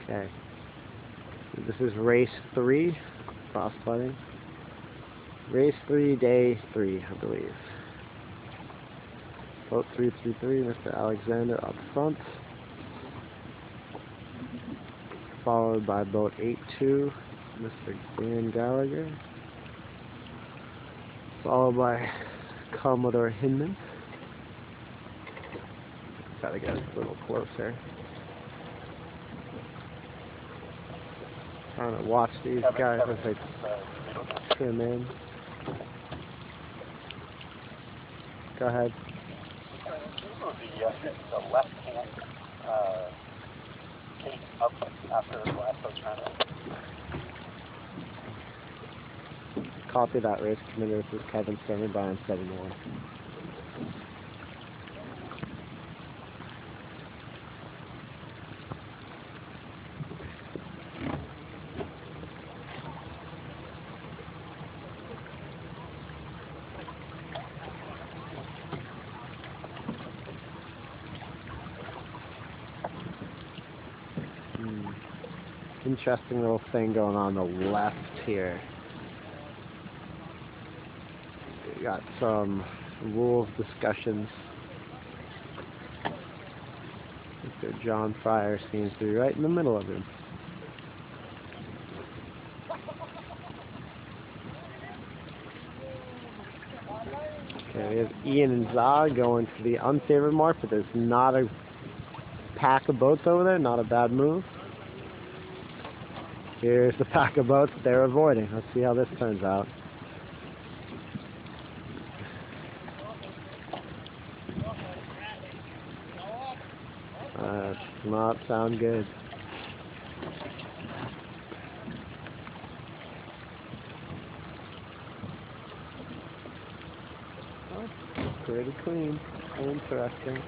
Okay. This is race 3, Frostbiting. Race 3, day 3, I believe. Boat 333, Mr. Alexander up front. Followed by boat 82, Mr. Dan Gallagher. Followed by Commodore Hinman. Gotta get a little closer. Trying to watch these guys as they trim in. Go ahead. The left hand take up after the last boat turn. Copy that, race commander. This is Kevin, standing by on 7-1. Interesting little thing going on the left here. We got some rules discussions. Mr. John Fryer seems to be right in the middle of them. Okay, we have Ian and Zog going for the unfavored mark, but there's not a pack of boats over there, not a bad move. Here's the pack of boats they're avoiding. Let's see how this turns out. Does not sound good. Oh, pretty clean. Interesting.